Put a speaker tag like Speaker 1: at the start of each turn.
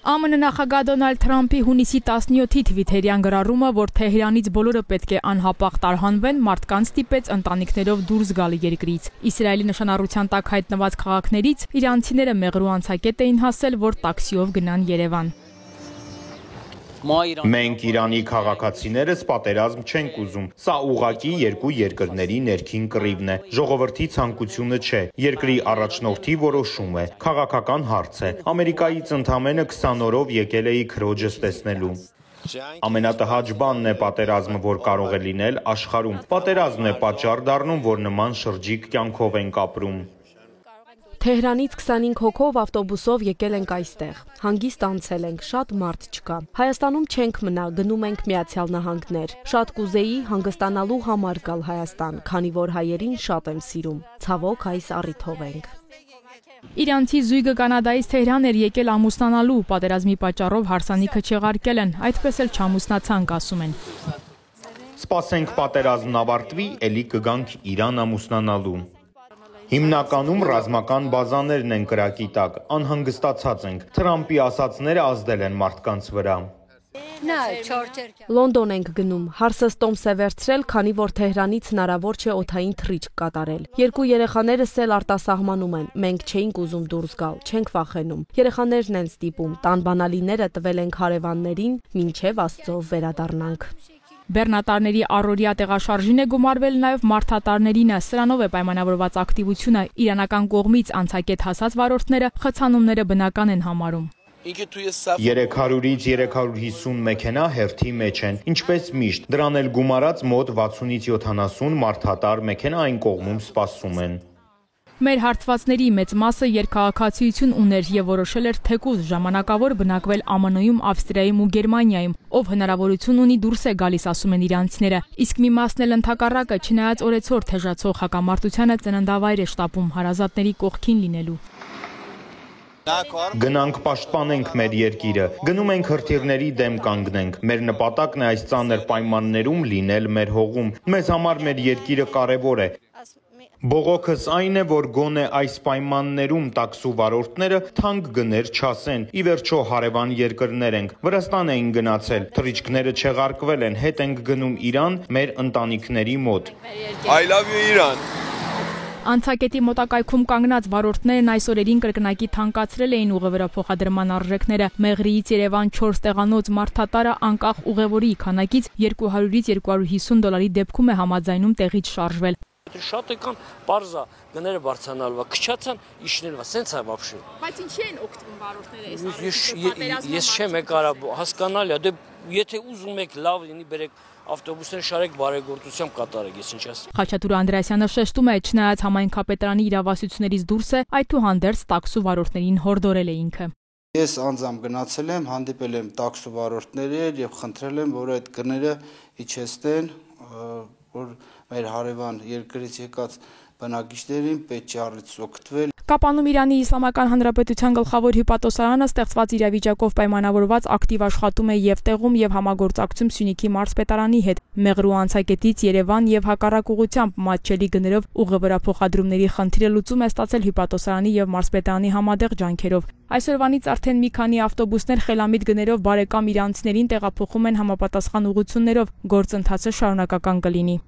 Speaker 1: ԱՄՆ նախագահ Դոնալդ Թրամփի հունիսի 17-ի թվիթերյան գրառումը, որ Թեհրանից բոլորը պետք է անհապաղ տարհանվեն, մարդկանց ստիպեց ընտանիքներով դուրս գալ երկրից։ Իսրայելի նշանառության տակ հայտնված քաղաքներից իրանցիները մեղրու անցակետ էին հասել, որ տաքսիով գնան Երևան։
Speaker 2: Մենք Իրանի քաղաքացիներս պատերազմ չենք ուզում։ Սա ուղղակի երկու երկրների ներքին կռիվն է։ Ժողովրդի ցանկությունը չէ։ Երկրի առաջնորդի որոշում է։ Քաղաքական հարց է։ Ամերիկայից ընդամենը 20 օրով եկել էի քրոջս տեսնելու։ Ամենատհաճ բանն է պատերազմը, որ կարող է լինել աշխարհում։ Պատերազմն է պատճառ դառնում, որ նման շրջիկ կյանքով ենք ապրում։
Speaker 3: Թեհրանից 25 հոգով ավտոբուսով եկել ենք այստեղ։ Հանգիստ անցել ենք, շատ մարդ չկա։ Հայաստանում չենք մնա, գնում ենք Միացյալ Նահանգներ։ Շատ կուզեի հանգստանալու համար գալ Հայաստան, քանի որ հայերին շատ եմ սիրում։ Ցավոք այս առիթով ենք։
Speaker 1: Իրանցի զույգը Կանադայից Թեհրան էր եկել ամուսնանալու, պատերազմի պատճառով հարսանիքը չեղարկել են, այդպես էլ չամուսնացանք, ասում են։
Speaker 2: Սպասենք պատերազմն ավարտվի, էլի կգանք Իրան ամուսնանալու։ Հիմնականում ռազմական բազաներն են կրակի տակ, անհանգստացած ենք։ Թրամփի ասածները ազդել են մարդկանց վրա։
Speaker 3: Լոնդոն ենք գնում, հարսս տոմս է վերցրել, քանի որ Թեհրանից հնարավոր չէ օդային թռիչք կատարել։ Երկու երեխաներս էլ արտասահմանում են, մենք չէինք ուզում դուրս գալ, չենք վախենում։ Երեխաներն են ստիպում, տան բանալիները տվել ենք հարևաններին, մինչև Աստծո վերադառնանք։
Speaker 1: Բեռնատարների առօրյա տեղաշարժին է գումարվել նաև մարդատարներինը, սրանով է պայմանավորված ակտիվությունը, իրանական կողմից անցակետ հասած վարորդները խցանումները բնական են համարում։
Speaker 2: 300-ից 350 մեքենա հերթի մեջ են, ինչպես միշտ, դրան էլ գումարած մոտ 60-ից 70 մարդատար մեքենա այն կողմում սպասում են։
Speaker 1: Մեր հարցվածների մեծ մասը երկքաղաքացիություն ուներ եւ որոշել էր թեկուզ ժամանակավոր բնակվել ԱՄՆ-ում, Ավստրիայում ու Գերմանիայում, ով հնարավորություն ունի դուրս է գալիս, ասում են իրանցիները։ Իսկ մի մասն էլ ընդհակառակը, չնայած օրեցօր թեժացող հակամարտությանը ծննդավայր է շտապում հարազատների կողքին լինելու։
Speaker 2: Գնանք պաշտպանենք մեր երկիրը, գնում ենք հրթիռների դեմ կանգնենք։ Մեր նպատակն է այս ծանր պայմաններում լինել մեր հողում։ Մեզ համար մեր երկիրը կարևոր է։ Բողոքս այն է, որ գոնե այս պայմաններում տաքսու վարորդները թանկ գներ չասեն։ Ի վերջո հարևան երկրներ ենք։ Վրաստան էին գնացել, թռիչքները չեղարկվել են, հետ ենք գնում Իրան, մեր ընտանիքների մոտ։
Speaker 4: I love you Iran։
Speaker 1: Անցակետի մոտակայքում կանգնած վարորդներն այս օրերին կրկնակի թանկացրել էին ուղևորափոխադրման արժեքները։ Մեղրիից Երևան 4 տեղանոց մարդատարը անկախ ուղևորի քանակից $200-ից $250 դեպքում է համաձայնում տեղից շարժվել։
Speaker 5: Շատ եկան բարձա գները բարձրանալու, քչացան, իշներվա, սենց է вообще։
Speaker 1: Բայց ինչի են օգտվում վարորդները այս
Speaker 5: Ես չեմ եկարա հասկանալի, դե եթե ուզում եք լավ լինի, բերեք ավտոբուսներ շարեք բարեգործությամբ կատարեք, ես ինչ ասեմ։
Speaker 1: Խաչատուր Անդրեասյանը շեշտում է, չնայած համայնքապետարանի իրավասություններից դուրս է, այդուհանդերձ տաքսու վարորդներին հորդորել է ինքը։
Speaker 6: Ես անձամբ գնացել եմ, հանդիպել եմ տաքսու վարորդների եւ խնդրել եմ, որ այդ գները իջեցնեն, որ մեր հարևան երկրից եկած բնակիչներին պետք է առից օգտվել։
Speaker 1: Կապանում Իրանի Իսլամական Հանրապետության գլխավոր հյուպատոսարանը ստեղծված իրավիճակով պայմանավորված ակտիվ աշխատում է եւ տեղում եւ համագործակցում Սյունիքի մարզպետարանի հետ։ Մեղրու անցակետից Երևան եւ հակառակ ուղղությամբ մատչելի գներով ուղևորափոխադրումների խնդիրը լուծում է ստացել հյուպատոսարանի եւ մարզպետարանի համատեղ ջանքերով։ Այսօրվանից արդեն մի քանի ավտոբուսներ խելամիտ գներով բարեկամ իրանցիներին տեղափոխում են համապատասխան ուղղություններով, գործընթացը շարունակական կլինի։